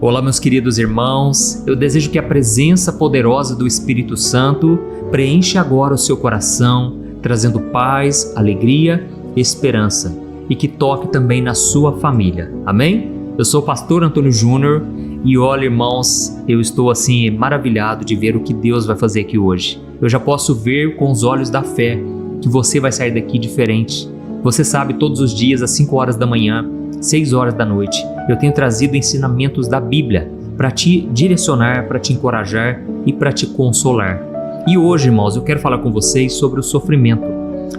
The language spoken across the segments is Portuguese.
Olá, meus queridos irmãos, eu desejo que a presença poderosa do Espírito Santo preencha agora o seu coração, trazendo paz, alegria e esperança, e que toque também na sua família. Amém? Eu sou o pastor Antônio Júnior e olha, irmãos, eu estou maravilhado de ver o que Deus vai fazer aqui hoje. Eu já posso ver com os olhos da fé que você vai sair daqui diferente. Você sabe, todos os dias às 5 horas da manhã, 6 horas da noite, eu tenho trazido ensinamentos da Bíblia para te direcionar, para te encorajar e para te consolar. E hoje, irmãos, eu quero falar com vocês sobre o sofrimento.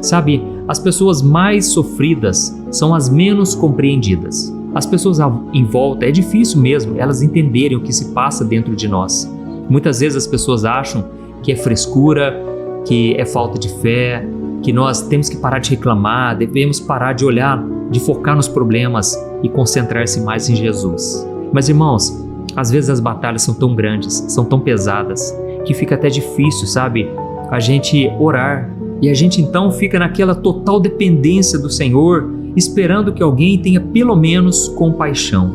Sabe, as pessoas mais sofridas são as menos compreendidas. As pessoas em volta, é difícil mesmo elas entenderem o que se passa dentro de nós. Muitas vezes as pessoas acham que é frescura, que é falta de fé, que nós temos que parar de reclamar, devemos parar de olhar, de focar nos problemas e concentrar-se mais em Jesus. Mas, irmãos, às vezes as batalhas são tão grandes, são tão pesadas, que fica até difícil, sabe, a gente orar. E a gente então fica naquela total dependência do Senhor, esperando que alguém tenha pelo menos compaixão.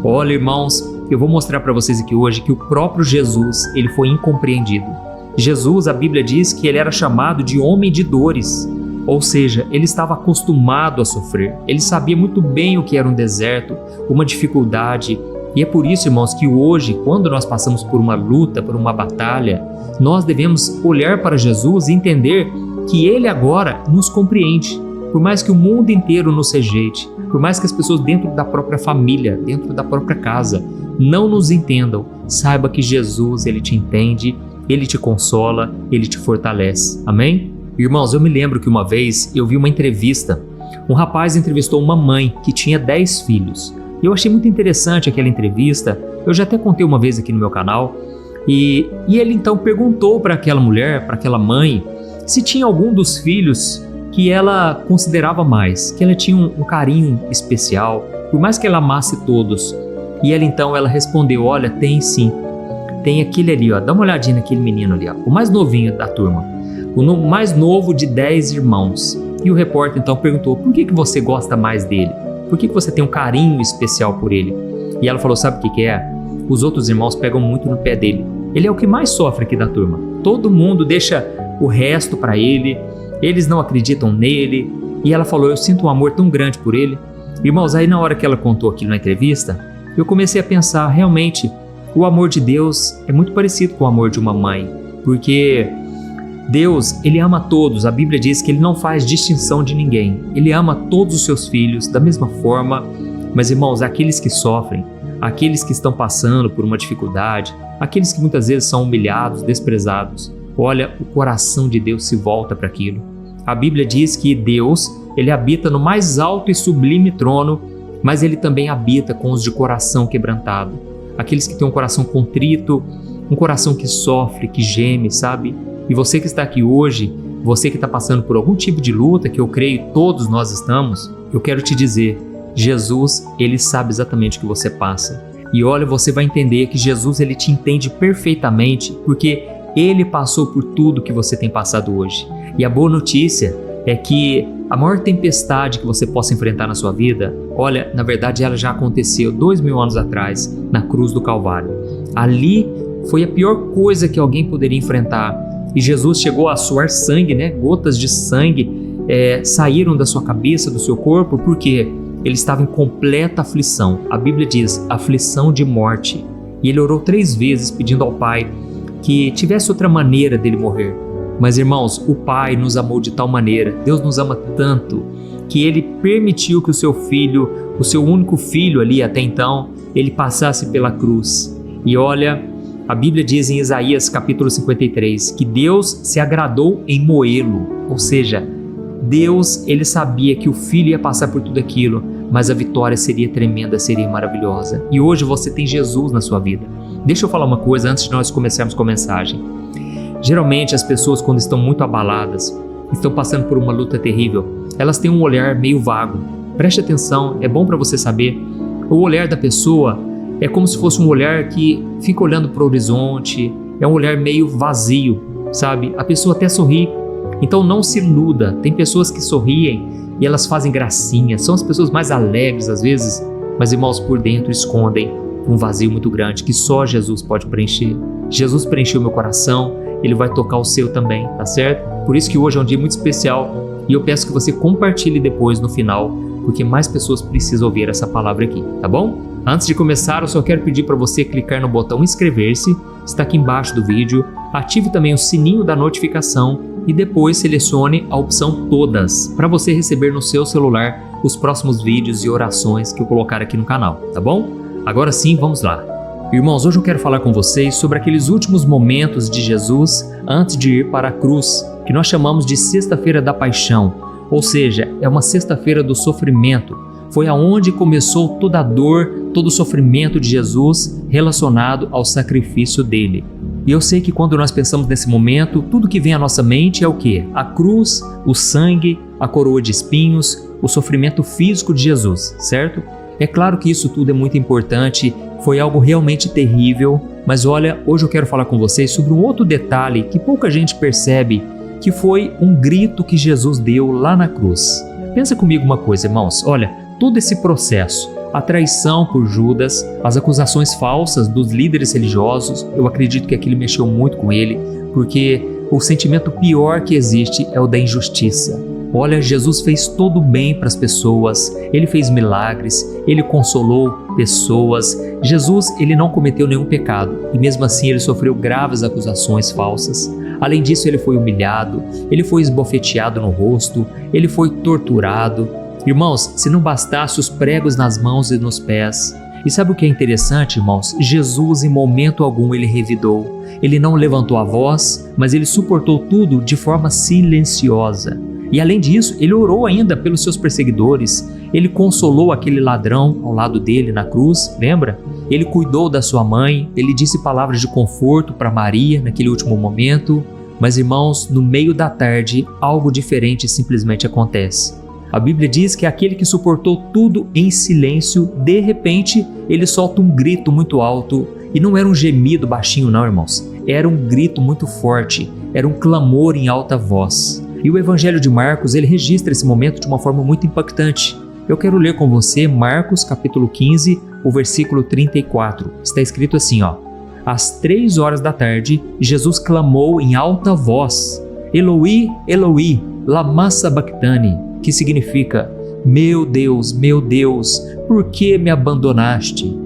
Olha, irmãos, eu vou mostrar para vocês aqui hoje que o próprio Jesus, ele foi incompreendido. Jesus, a Bíblia diz que ele era chamado de homem de dores, ou seja, ele estava acostumado a sofrer. Ele sabia muito bem o que era um deserto, uma dificuldade. E é por isso, irmãos, que hoje, quando nós passamos por uma luta, por uma batalha, nós devemos olhar para Jesus e entender que ele agora nos compreende. Por mais que o mundo inteiro nos rejeite, por mais que as pessoas dentro da própria família, dentro da própria casa, não nos entendam, saiba que Jesus, ele te entende, ele te consola, ele te fortalece. Amém? Irmãos, eu me lembro que uma vez eu vi uma entrevista. Um rapaz entrevistou uma mãe que tinha 10 filhos. E eu achei muito interessante aquela entrevista. Eu já até contei uma vez aqui no meu canal. E ele então perguntou para aquela mulher, para aquela mãe, se tinha algum dos filhos que ela considerava mais, que ela tinha um carinho especial, por mais que ela amasse todos. E ela respondeu, olha, tem sim. Tem aquele ali, ó, dá uma olhadinha naquele menino ali, ó, o mais novinho da turma, o mais novo de 10 irmãos. E o repórter então perguntou, por que você gosta mais dele? Por que você tem um carinho especial por ele? E ela falou, sabe o que é? Os outros irmãos pegam muito no pé dele. Ele é o que mais sofre aqui da turma. Todo mundo deixa o resto para ele, eles não acreditam nele. E ela falou, eu sinto um amor tão grande por ele. Irmãos, aí na hora que ela contou aquilo na entrevista, eu comecei a pensar, realmente, o amor de Deus é muito parecido com o amor de uma mãe, porque Deus, ele ama todos. A Bíblia diz que ele não faz distinção de ninguém. Ele ama todos os seus filhos da mesma forma. Mas, irmãos, aqueles que sofrem, aqueles que estão passando por uma dificuldade, aqueles que muitas vezes são humilhados, desprezados, olha, o coração de Deus se volta para aquilo. A Bíblia diz que Deus, ele habita no mais alto e sublime trono, mas ele também habita com os de coração quebrantado. Aqueles que têm um coração contrito, um coração que sofre, que geme, sabe? E você que está aqui hoje, você que está passando por algum tipo de luta, que eu creio todos nós estamos, eu quero te dizer, Jesus, ele sabe exatamente o que você passa. E olha, você vai entender que Jesus, ele te entende perfeitamente, porque ele passou por tudo que você tem passado hoje. E a boa notícia é que a maior tempestade que você possa enfrentar na sua vida, olha, na verdade ela já aconteceu 2000 anos atrás, na cruz do Calvário. Ali foi a pior coisa que alguém poderia enfrentar. E Jesus chegou a suar sangue, Gotas de sangue saíram da sua cabeça, do seu corpo, porque ele estava em completa aflição. A Bíblia diz, aflição de morte. E ele orou 3 vezes pedindo ao Pai que tivesse outra maneira dele morrer. Mas, irmãos, o Pai nos amou de tal maneira, Deus nos ama tanto, que ele permitiu que o seu filho, o seu único filho ali até então, ele passasse pela cruz. E olha, a Bíblia diz em Isaías capítulo 53, que Deus se agradou em moê-lo. Ou seja, Deus, ele sabia que o filho ia passar por tudo aquilo, mas a vitória seria tremenda, seria maravilhosa. E hoje você tem Jesus na sua vida. Deixa eu falar uma coisa antes de nós começarmos com a mensagem. Geralmente as pessoas, quando estão muito abaladas, estão passando por uma luta terrível, elas têm um olhar meio vago. Preste atenção, é bom para você saber. O olhar da pessoa é como se fosse um olhar que fica olhando para o horizonte, é um olhar meio vazio, sabe? A pessoa até sorri, então não se iluda. Tem pessoas que sorriem e elas fazem gracinha, são as pessoas mais alegres às vezes, mas irmãos, por dentro escondem um vazio muito grande que só Jesus pode preencher. Jesus preencheu meu coração, Ele vai tocar o seu também, tá certo? Por isso que hoje é um dia muito especial e eu peço que você compartilhe depois no final, porque mais pessoas precisam ouvir essa palavra aqui, tá bom? Antes de começar, eu só quero pedir para você clicar no botão inscrever-se, está aqui embaixo do vídeo, ative também o sininho da notificação e depois selecione a opção todas, para você receber no seu celular os próximos vídeos e orações que eu colocar aqui no canal, tá bom? Agora sim, vamos lá. Irmãos, hoje eu quero falar com vocês sobre aqueles últimos momentos de Jesus antes de ir para a cruz, que nós chamamos de Sexta-feira da Paixão, ou seja, é uma sexta-feira do sofrimento. Foi aonde começou toda a dor, todo o sofrimento de Jesus relacionado ao sacrifício dele. E eu sei que quando nós pensamos nesse momento, tudo que vem à nossa mente é o quê? A cruz, o sangue, a coroa de espinhos, o sofrimento físico de Jesus, certo? É claro que isso tudo é muito importante, foi algo realmente terrível, mas olha, hoje eu quero falar com vocês sobre um outro detalhe que pouca gente percebe, que foi um grito que Jesus deu lá na cruz. Pensa comigo uma coisa, irmãos, olha, todo esse processo, a traição por Judas, as acusações falsas dos líderes religiosos, eu acredito que aquilo mexeu muito com ele, porque o sentimento pior que existe é o da injustiça. Olha, Jesus fez todo o bem para as pessoas, Ele fez milagres, Ele consolou pessoas. Jesus, Ele não cometeu nenhum pecado e mesmo assim Ele sofreu graves acusações falsas. Além disso, Ele foi humilhado, Ele foi esbofeteado no rosto, Ele foi torturado. Irmãos, se não bastasse os pregos nas mãos e nos pés. E sabe o que é interessante, irmãos? Jesus em momento algum Ele revidou. Ele não levantou a voz, mas Ele suportou tudo de forma silenciosa. E além disso, Ele orou ainda pelos seus perseguidores. Ele consolou aquele ladrão ao lado dele na cruz, lembra? Ele cuidou da sua mãe, Ele disse palavras de conforto para Maria naquele último momento. Mas irmãos, no meio da tarde, algo diferente simplesmente acontece. A Bíblia diz que aquele que suportou tudo em silêncio, de repente, ele solta um grito muito alto. E não era um gemido baixinho não, irmãos. Era um grito muito forte, era um clamor em alta voz. E o Evangelho de Marcos, ele registra esse momento de uma forma muito impactante. Eu quero ler com você Marcos capítulo 15, o versículo 34. Está escrito assim, ó. Às 3 horas da tarde, Jesus clamou em alta voz, Eloi, Eloi, lama sabachthani, que significa, meu Deus, por que me abandonaste?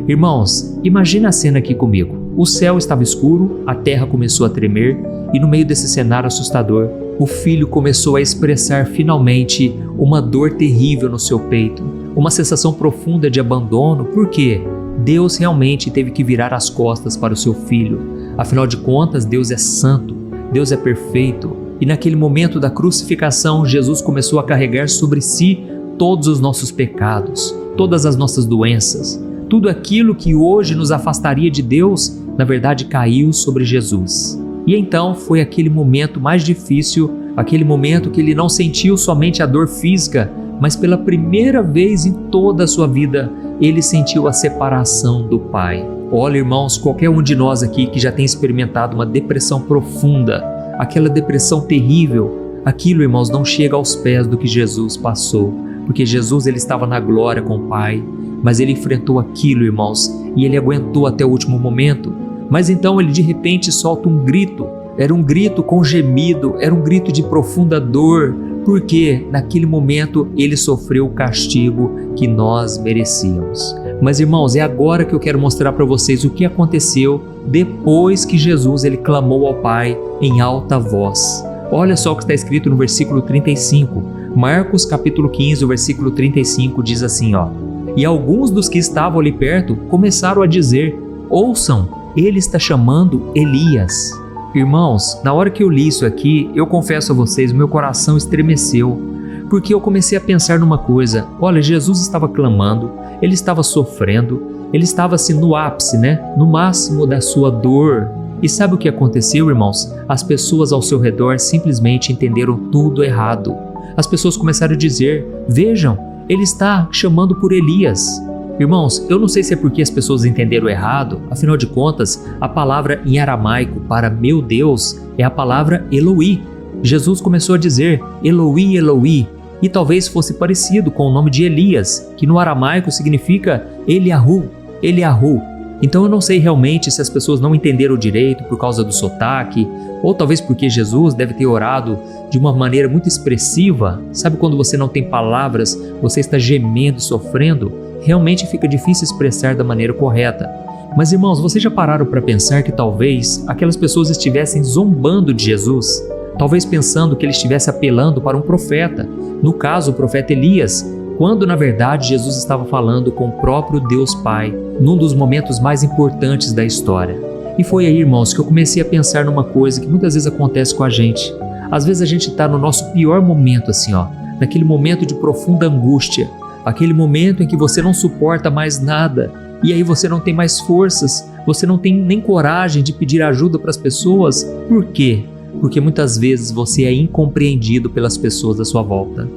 Irmãos, imagina a cena aqui comigo. O céu estava escuro, a terra começou a tremer e no meio desse cenário assustador, o filho começou a expressar finalmente uma dor terrível no seu peito, uma sensação profunda de abandono, porque Deus realmente teve que virar as costas para o seu filho. Afinal de contas, Deus é santo, Deus é perfeito, e naquele momento da crucificação, Jesus começou a carregar sobre si todos os nossos pecados, todas as nossas doenças, tudo aquilo que hoje nos afastaria de Deus, na verdade caiu sobre Jesus. E então foi aquele momento mais difícil, aquele momento que ele não sentiu somente a dor física, mas pela primeira vez em toda a sua vida, ele sentiu a separação do Pai. Olha, irmãos, qualquer um de nós aqui que já tem experimentado uma depressão profunda, aquela depressão terrível, aquilo, irmãos, não chega aos pés do que Jesus passou, porque Jesus ele estava na glória com o Pai, mas ele enfrentou aquilo, irmãos, e ele aguentou até o último momento. Mas então ele de repente solta um grito, era um grito com gemido, era um grito de profunda dor, porque naquele momento ele sofreu o castigo que nós merecíamos. Mas irmãos, é agora que eu quero mostrar para vocês o que aconteceu depois que Jesus ele clamou ao Pai em alta voz. Olha só o que está escrito no versículo 35, Marcos capítulo 15, o versículo 35 diz assim, ó. E alguns dos que estavam ali perto começaram a dizer, ouçam, ele está chamando Elias. Irmãos, na hora que eu li isso aqui, eu confesso a vocês, meu coração estremeceu, porque eu comecei a pensar numa coisa. Olha, Jesus estava clamando, ele estava sofrendo, ele estava assim no ápice, no máximo da sua dor. E sabe o que aconteceu, irmãos? As pessoas ao seu redor simplesmente entenderam tudo errado. As pessoas começaram a dizer, vejam, ele está chamando por Elias. Irmãos, eu não sei se é porque as pessoas entenderam errado, afinal de contas, a palavra em aramaico para meu Deus é a palavra Eloi. Jesus começou a dizer Eloi, Eloi, e talvez fosse parecido com o nome de Elias, que no aramaico significa Eliahu, Eliahu. Então eu não sei realmente se as pessoas não entenderam direito por causa do sotaque, ou talvez porque Jesus deve ter orado de uma maneira muito expressiva. Sabe quando você não tem palavras, você está gemendo e sofrendo? Realmente fica difícil expressar da maneira correta. Mas irmãos, vocês já pararam para pensar que talvez aquelas pessoas estivessem zombando de Jesus? Talvez pensando que ele estivesse apelando para um profeta, no caso o profeta Elias, quando na verdade Jesus estava falando com o próprio Deus Pai, num dos momentos mais importantes da história. E foi aí, irmãos, que eu comecei a pensar numa coisa que muitas vezes acontece com a gente. Às vezes a gente está no nosso pior momento, assim, naquele momento de profunda angústia, aquele momento em que você não suporta mais nada, e aí você não tem mais forças, você não tem nem coragem de pedir ajuda para as pessoas. Por quê? Porque muitas vezes você é incompreendido pelas pessoas à sua volta.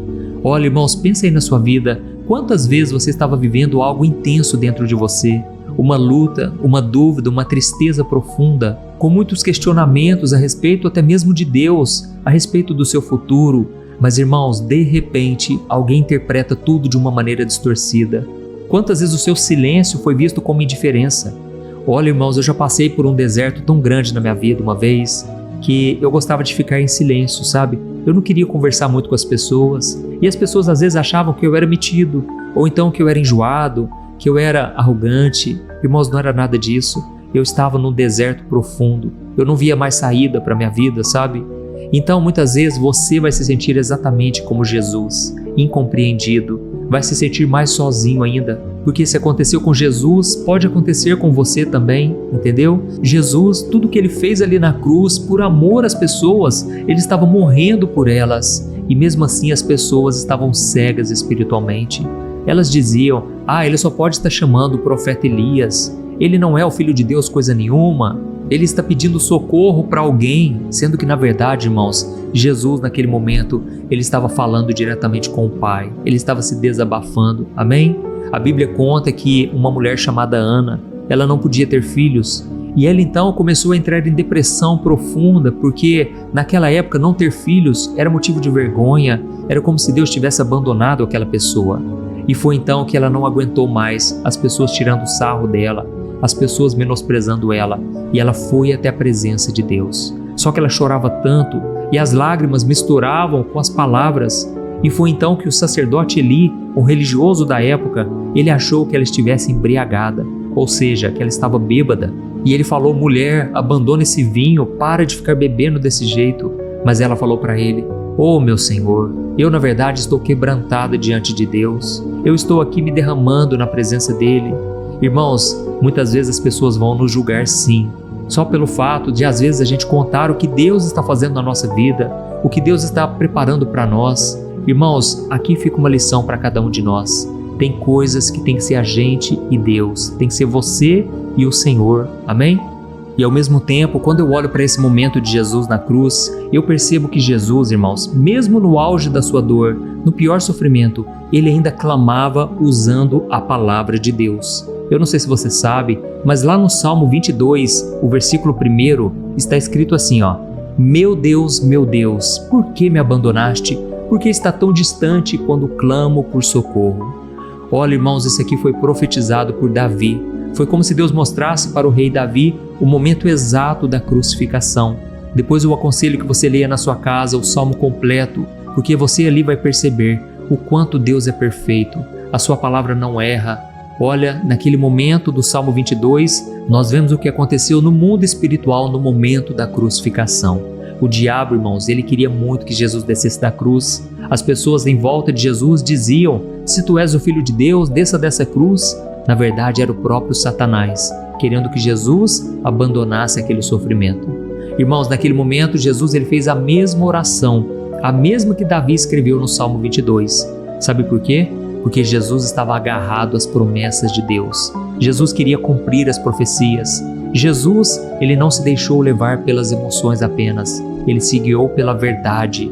Olha, irmãos, pensa aí na sua vida, quantas vezes você estava vivendo algo intenso dentro de você, uma luta, uma dúvida, uma tristeza profunda, com muitos questionamentos a respeito até mesmo de Deus, a respeito do seu futuro, mas irmãos, de repente, alguém interpreta tudo de uma maneira distorcida. Quantas vezes o seu silêncio foi visto como indiferença? Olha, irmãos, eu já passei por um deserto tão grande na minha vida uma vez, que eu gostava de ficar em silêncio, sabe? Eu não queria conversar muito com as pessoas, e as pessoas às vezes achavam que eu era metido, ou então que eu era enjoado, que eu era arrogante. Irmãos, não era nada disso. Eu estava num deserto profundo, eu não via mais saída para minha vida, sabe? Então muitas vezes você vai se sentir exatamente como Jesus, incompreendido, vai se sentir mais sozinho ainda, porque se aconteceu com Jesus, pode acontecer com você também, entendeu? Jesus, tudo que ele fez ali na cruz, por amor às pessoas, ele estava morrendo por elas, e mesmo assim as pessoas estavam cegas espiritualmente. Elas diziam, ele só pode estar chamando o profeta Elias, ele não é o Filho de Deus coisa nenhuma, ele está pedindo socorro para alguém, sendo que na verdade, irmãos, Jesus naquele momento, ele estava falando diretamente com o Pai, ele estava se desabafando, amém? A Bíblia conta que uma mulher chamada Ana, ela não podia ter filhos, e ela então começou a entrar em depressão profunda, porque naquela época não ter filhos era motivo de vergonha, era como se Deus tivesse abandonado aquela pessoa. E foi então que ela não aguentou mais as pessoas tirando sarro dela, as pessoas menosprezando ela, e ela foi até a presença de Deus. Só que ela chorava tanto, e as lágrimas misturavam com as palavras, e foi então que o sacerdote Eli, o religioso da época, ele achou que ela estivesse embriagada, ou seja, que ela estava bêbada, e ele falou, mulher, abandona esse vinho, para de ficar bebendo desse jeito. Mas ela falou para ele, meu Senhor, eu na verdade estou quebrantada diante de Deus, eu estou aqui me derramando na presença dele. Irmãos, muitas vezes as pessoas vão nos julgar sim, só pelo fato de às vezes a gente contar o que Deus está fazendo na nossa vida, o que Deus está preparando para nós. Irmãos, aqui fica uma lição para cada um de nós. Tem coisas que tem que ser a gente e Deus, tem que ser você e o Senhor, amém? E ao mesmo tempo, quando eu olho para esse momento de Jesus na cruz, eu percebo que Jesus, irmãos, mesmo no auge da sua dor, no pior sofrimento, ele ainda clamava usando a palavra de Deus. Eu não sei se você sabe, mas lá no Salmo 22, o versículo 1, está escrito assim, meu Deus, por que me abandonaste? Por que está tão distante quando clamo por socorro? Olha, irmãos, isso aqui foi profetizado por Davi. Foi como se Deus mostrasse para o rei Davi o momento exato da crucificação. Depois eu aconselho que você leia na sua casa o Salmo completo, porque você ali vai perceber o quanto Deus é perfeito. A sua palavra não erra. Olha, naquele momento do Salmo 22, nós vemos o que aconteceu no mundo espiritual no momento da crucificação. O diabo, irmãos, ele queria muito que Jesus descesse da cruz. As pessoas em volta de Jesus diziam, se tu és o Filho de Deus, desça dessa cruz. Na verdade, era o próprio Satanás, querendo que Jesus abandonasse aquele sofrimento. Irmãos, naquele momento, Jesus ele fez a mesma oração, a mesma que Davi escreveu no Salmo 22. Sabe por quê? Porque Jesus estava agarrado às promessas de Deus. Jesus queria cumprir as profecias. Jesus, ele não se deixou levar pelas emoções apenas. Ele se guiou pela verdade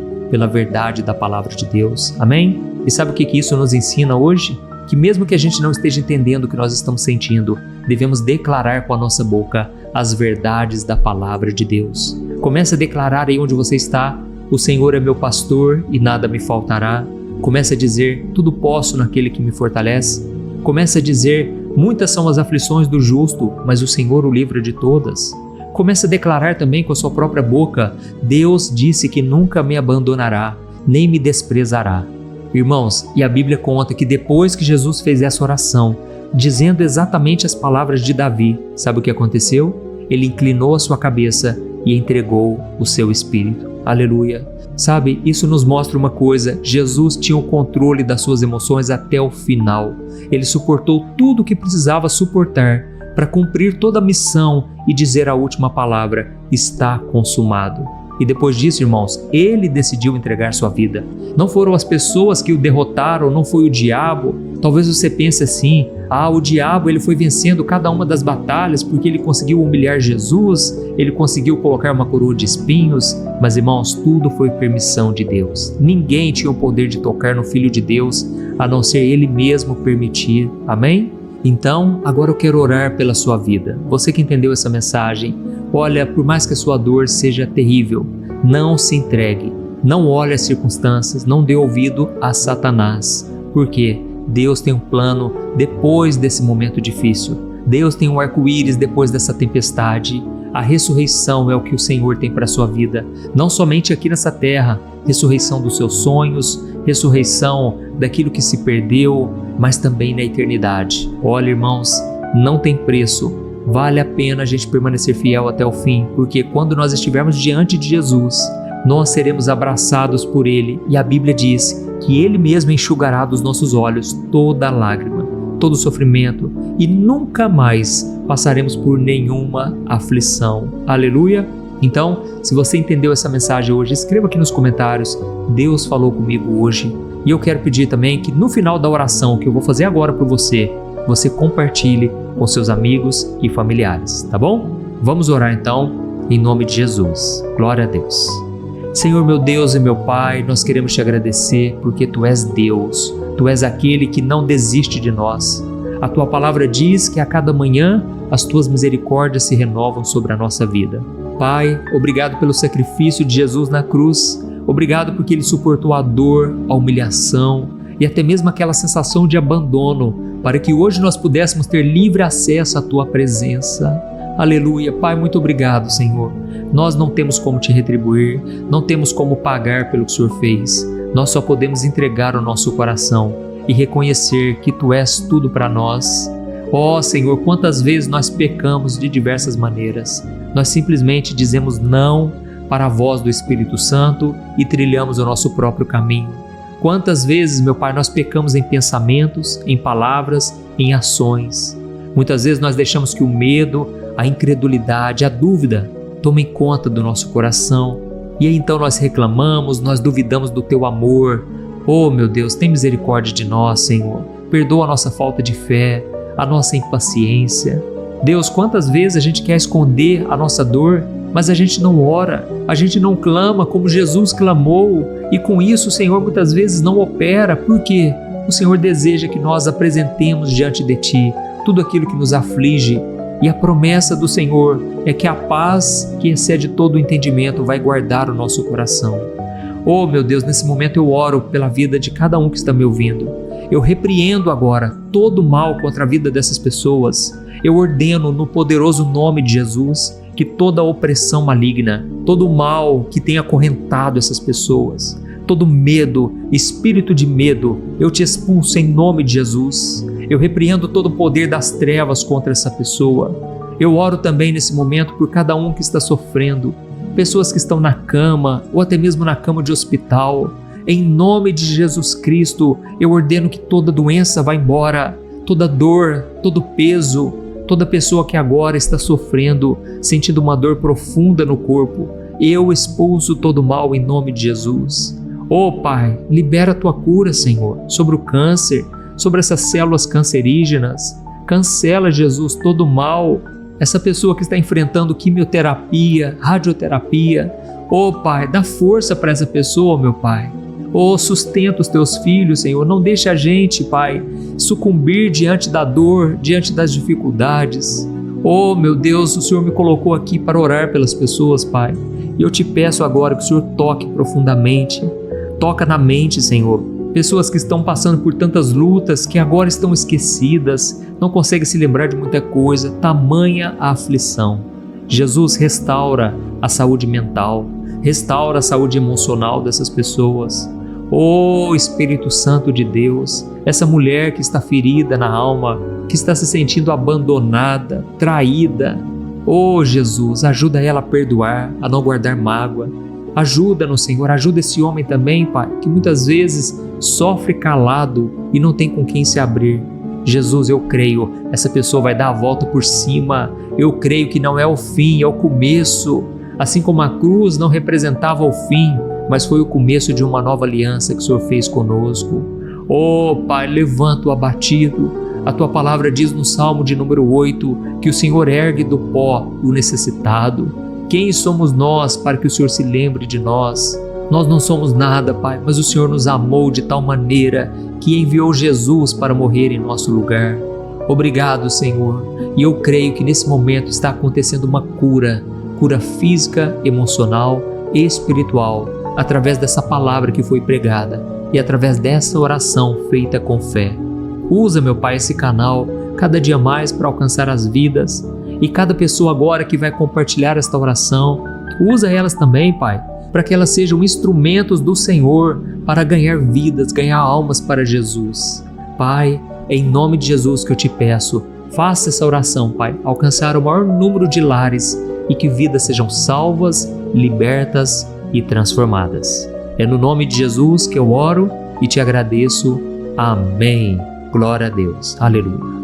da palavra de Deus. Amém? E sabe o que isso nos ensina hoje? Que mesmo que a gente não esteja entendendo o que nós estamos sentindo, devemos declarar com a nossa boca as verdades da palavra de Deus. Comece a declarar aí onde você está, o Senhor é meu pastor e nada me faltará. Comece a dizer, tudo posso naquele que me fortalece. Comece a dizer, Muitas são as aflições do justo, mas o Senhor o livra de todas. Comece a declarar também com a sua própria boca: Deus disse que nunca me abandonará, nem me desprezará. Irmãos, e a Bíblia conta que depois que Jesus fez essa oração, dizendo exatamente as palavras de Davi, sabe o que aconteceu? Ele inclinou a sua cabeça e entregou o seu espírito. Aleluia! Sabe, isso nos mostra uma coisa: Jesus tinha o controle das suas emoções até o final. Ele suportou tudo o que precisava suportar para cumprir toda a missão e dizer a última palavra: está consumado. E depois disso, irmãos, ele decidiu entregar sua vida. Não foram as pessoas que o derrotaram, não foi o diabo. Talvez você pense assim: o diabo ele foi vencendo cada uma das batalhas porque ele conseguiu humilhar Jesus, ele conseguiu colocar uma coroa de espinhos. Mas, irmãos, tudo foi permissão de Deus. Ninguém tinha o poder de tocar no Filho de Deus, a não ser Ele mesmo permitir. Amém? Então, agora eu quero orar pela sua vida. Você que entendeu essa mensagem, olha, por mais que a sua dor seja terrível, não se entregue, não olhe as circunstâncias, não dê ouvido a Satanás, porque Deus tem um plano depois desse momento difícil. Deus tem um arco-íris depois dessa tempestade. A ressurreição é o que o Senhor tem para a sua vida, não somente aqui nessa terra, ressurreição dos seus sonhos, ressurreição daquilo que se perdeu, mas também na eternidade. Olha, irmãos, não tem preço. Vale a pena a gente permanecer fiel até o fim, porque quando nós estivermos diante de Jesus, nós seremos abraçados por Ele, e a Bíblia diz que Ele mesmo enxugará dos nossos olhos toda lágrima, todo sofrimento, e nunca mais passaremos por nenhuma aflição. Aleluia! Então, se você entendeu essa mensagem hoje, escreva aqui nos comentários: Deus falou comigo hoje. E eu quero pedir também que no final da oração que eu vou fazer agora por você, você compartilhe com seus amigos e familiares, tá bom? Vamos orar então, em nome de Jesus. Glória a Deus. Senhor meu Deus e meu Pai, nós queremos te agradecer porque Tu és Deus, Tu és aquele que não desiste de nós. A Tua palavra diz que a cada manhã as Tuas misericórdias se renovam sobre a nossa vida. Pai, obrigado pelo sacrifício de Jesus na cruz, obrigado porque Ele suportou a dor, a humilhação e até mesmo aquela sensação de abandono, para que hoje nós pudéssemos ter livre acesso à Tua presença. Aleluia, Pai, muito obrigado, Senhor. Nós não temos como Te retribuir, não temos como pagar pelo que o Senhor fez. Nós só podemos entregar o nosso coração e reconhecer que Tu és tudo para nós. Ó Senhor, quantas vezes nós pecamos de diversas maneiras. Nós simplesmente dizemos não para a voz do Espírito Santo e trilhamos o nosso próprio caminho. Quantas vezes, meu Pai, nós pecamos em pensamentos, em palavras, em ações. Muitas vezes nós deixamos que o medo, a incredulidade, a dúvida tomem conta do nosso coração. E aí então nós reclamamos, nós duvidamos do Teu amor. Oh meu Deus, tem misericórdia de nós, Senhor. Perdoa a nossa falta de fé, a nossa impaciência. Deus, quantas vezes a gente quer esconder a nossa dor, mas a gente não ora, a gente não clama como Jesus clamou, e com isso o Senhor muitas vezes não opera, porque o Senhor deseja que nós apresentemos diante de Ti tudo aquilo que nos aflige, e a promessa do Senhor é que a paz que excede todo o entendimento vai guardar o nosso coração. Oh meu Deus, nesse momento eu oro pela vida de cada um que está me ouvindo. Eu repreendo agora todo o mal contra a vida dessas pessoas. Eu ordeno no poderoso nome de Jesus que toda opressão maligna, todo o mal que tem acorrentado essas pessoas, todo medo, espírito de medo, eu te expulso em nome de Jesus. Eu repreendo todo o poder das trevas contra essa pessoa. Eu oro também nesse momento por cada um que está sofrendo, pessoas que estão na cama ou até mesmo na cama de hospital. Em nome de Jesus Cristo, eu ordeno que toda doença vá embora, toda dor, todo peso, toda pessoa que agora está sofrendo, sentindo uma dor profunda no corpo, eu expulso todo mal em nome de Jesus. Oh Pai, libera a Tua cura, Senhor, sobre o câncer, sobre essas células cancerígenas. Cancela, Jesus, todo o mal. Essa pessoa que está enfrentando quimioterapia, radioterapia. Oh Pai, dá força para essa pessoa, meu Pai. Oh, sustenta os Teus filhos, Senhor. Não deixe a gente, Pai, sucumbir diante da dor, diante das dificuldades. Oh, meu Deus, o Senhor me colocou aqui para orar pelas pessoas, Pai. E eu te peço agora que o Senhor toque profundamente. Toca na mente, Senhor. Pessoas que estão passando por tantas lutas, que agora estão esquecidas. não consegue se lembrar de muita coisa, tamanha a aflição. Jesus, restaura a saúde mental, restaura a saúde emocional dessas pessoas. Oh Espírito Santo de Deus, essa mulher que está ferida na alma, que está se sentindo abandonada, traída. Oh Jesus, ajuda ela a perdoar, a não guardar mágoa. Ajuda-nos, Senhor, ajuda esse homem também, Pai, que muitas vezes sofre calado e não tem com quem se abrir. Jesus, eu creio, essa pessoa vai dar a volta por cima. Eu creio que não é o fim, é o começo. Assim como a cruz não representava o fim, mas foi o começo de uma nova aliança que o Senhor fez conosco. Oh Pai, levanta o abatido. A Tua palavra diz no Salmo de número 8 que o Senhor ergue do pó o necessitado. Quem somos nós para que o Senhor se lembre de nós? Nós não somos nada, Pai, mas o Senhor nos amou de tal maneira que enviou Jesus para morrer em nosso lugar. Obrigado, Senhor. E eu creio que nesse momento está acontecendo uma cura física, emocional e espiritual, através dessa palavra que foi pregada e através dessa oração feita com fé. Usa, meu Pai, esse canal cada dia mais para alcançar as vidas, e cada pessoa agora que vai compartilhar esta oração, usa elas também, Pai, para que elas sejam instrumentos do Senhor para ganhar vidas, ganhar almas para Jesus. Pai, é em nome de Jesus que eu te peço, faça essa oração, Pai, alcançar o maior número de lares e que vidas sejam salvas, libertas e transformadas. É no nome de Jesus que eu oro e te agradeço. Amém. Glória a Deus. Aleluia.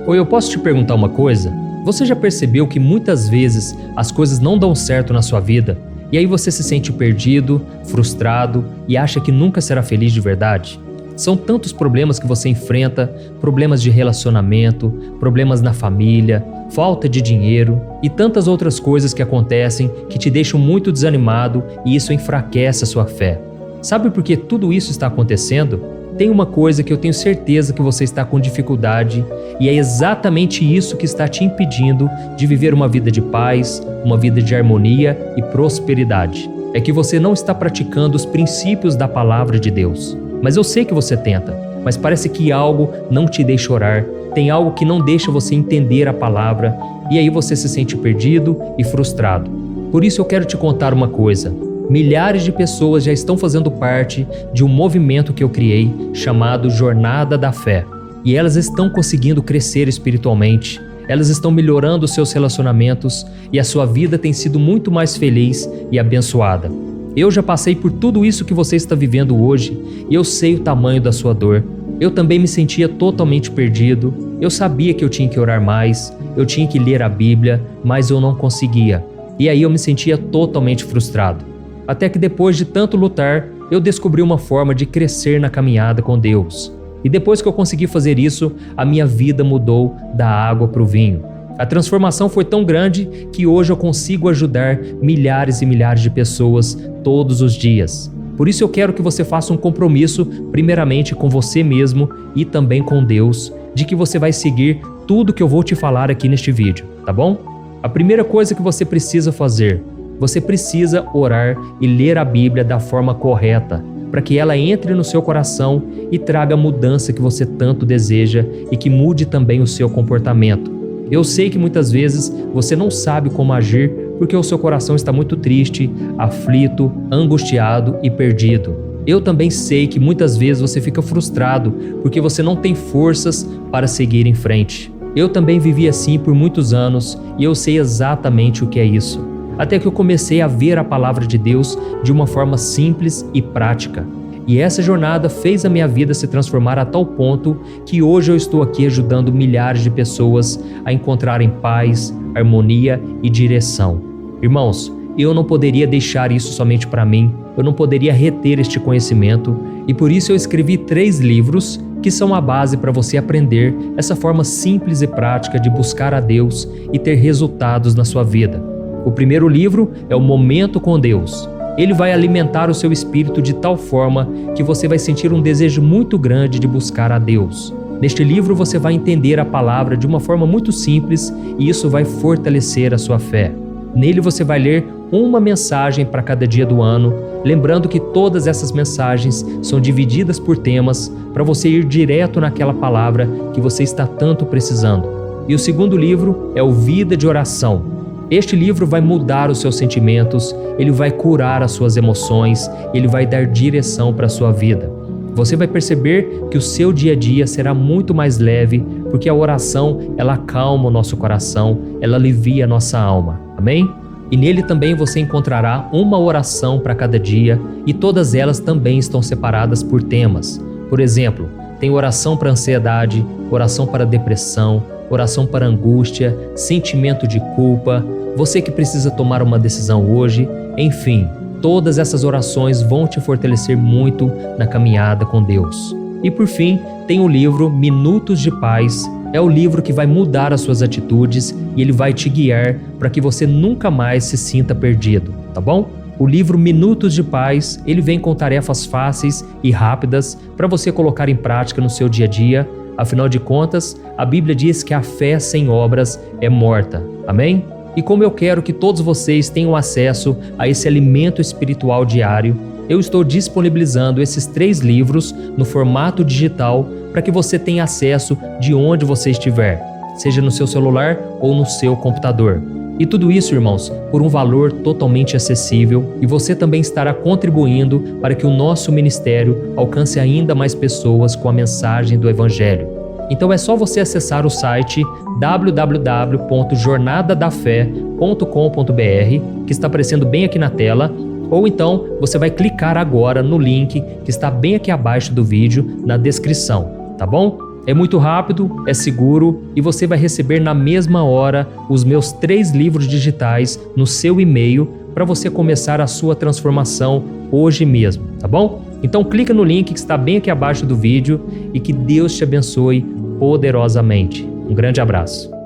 Oi, eu posso te perguntar uma coisa? Você já percebeu que muitas vezes as coisas não dão certo na sua vida? E aí você se sente perdido, frustrado e acha que nunca será feliz de verdade? São tantos problemas que você enfrenta, problemas de relacionamento, problemas na família, falta de dinheiro e tantas outras coisas que acontecem que te deixam muito desanimado e isso enfraquece a sua fé. Sabe por que tudo isso está acontecendo? Tem uma coisa que eu tenho certeza que você está com dificuldade e é exatamente isso que está te impedindo de viver uma vida de paz, uma vida de harmonia e prosperidade. É que você não está praticando os princípios da palavra de Deus. Mas eu sei que você tenta, mas parece que algo não te deixa orar, tem algo que não deixa você entender a palavra e aí você se sente perdido e frustrado. Por isso eu quero te contar uma coisa. Milhares de pessoas já estão fazendo parte de um movimento que eu criei chamado Jornada da Fé. E elas estão conseguindo crescer espiritualmente, elas estão melhorando seus relacionamentos e a sua vida tem sido muito mais feliz e abençoada. Eu já passei por tudo isso que você está vivendo hoje e eu sei o tamanho da sua dor. Eu também me sentia totalmente perdido, eu sabia que eu tinha que orar mais, eu tinha que ler a Bíblia, mas eu não conseguia. E aí eu me sentia totalmente frustrado. Até que depois de tanto lutar, eu descobri uma forma de crescer na caminhada com Deus. E depois que eu consegui fazer isso, a minha vida mudou da água para o vinho. A transformação foi tão grande que hoje eu consigo ajudar milhares e milhares de pessoas todos os dias. Por isso eu quero que você faça um compromisso, primeiramente com você mesmo e também com Deus, de que você vai seguir tudo que eu vou te falar aqui neste vídeo, tá bom? A primeira coisa que você precisa fazer, você precisa orar e ler a Bíblia da forma correta, para que ela entre no seu coração e traga a mudança que você tanto deseja e que mude também o seu comportamento. Eu sei que muitas vezes você não sabe como agir porque o seu coração está muito triste, aflito, angustiado e perdido. Eu também sei que muitas vezes você fica frustrado porque você não tem forças para seguir em frente. Eu também vivi assim por muitos anos e eu sei exatamente o que é isso. Até que eu comecei a ver a palavra de Deus de uma forma simples e prática. E essa jornada fez a minha vida se transformar a tal ponto que hoje eu estou aqui ajudando milhares de pessoas a encontrarem paz, harmonia e direção. Irmãos, eu não poderia deixar isso somente para mim, eu não poderia reter este conhecimento e por isso eu escrevi 3 livros que são a base para você aprender essa forma simples e prática de buscar a Deus e ter resultados na sua vida. O primeiro livro é o Momento com Deus. Ele vai alimentar o seu espírito de tal forma que você vai sentir um desejo muito grande de buscar a Deus. Neste livro você vai entender a palavra de uma forma muito simples e isso vai fortalecer a sua fé. Nele você vai ler uma mensagem para cada dia do ano, lembrando que todas essas mensagens são divididas por temas para você ir direto naquela palavra que você está tanto precisando. E o segundo livro é o Vida de Oração. Este livro vai mudar os seus sentimentos, ele vai curar as suas emoções, ele vai dar direção para a sua vida. Você vai perceber que o seu dia a dia será muito mais leve, porque a oração, ela acalma o nosso coração, ela alivia a nossa alma. Amém? E nele também você encontrará uma oração para cada dia, e todas elas também estão separadas por temas. Por exemplo, tem oração para ansiedade, oração para depressão, oração para angústia, sentimento de culpa, você que precisa tomar uma decisão hoje, enfim. Todas essas orações vão te fortalecer muito na caminhada com Deus. E por fim, tem o livro Minutos de Paz. É o livro que vai mudar as suas atitudes e ele vai te guiar para que você nunca mais se sinta perdido, tá bom? O livro Minutos de Paz, ele vem com tarefas fáceis e rápidas para você colocar em prática no seu dia a dia. Afinal de contas, a Bíblia diz que a fé sem obras é morta. Amém? E como eu quero que todos vocês tenham acesso a esse alimento espiritual diário, eu estou disponibilizando esses 3 livros no formato digital para que você tenha acesso de onde você estiver, seja no seu celular ou no seu computador. E tudo isso, irmãos, por um valor totalmente acessível, e você também estará contribuindo para que o nosso ministério alcance ainda mais pessoas com a mensagem do Evangelho. Então é só você acessar o site www.jornadadafé.com.br, que está aparecendo bem aqui na tela, ou então você vai clicar agora no link que está bem aqui abaixo do vídeo, na descrição, tá bom? É muito rápido, é seguro e você vai receber na mesma hora os meus 3 livros digitais no seu e-mail para você começar a sua transformação hoje mesmo, tá bom? Então clica no link que está bem aqui abaixo do vídeo e que Deus te abençoe poderosamente. Um grande abraço.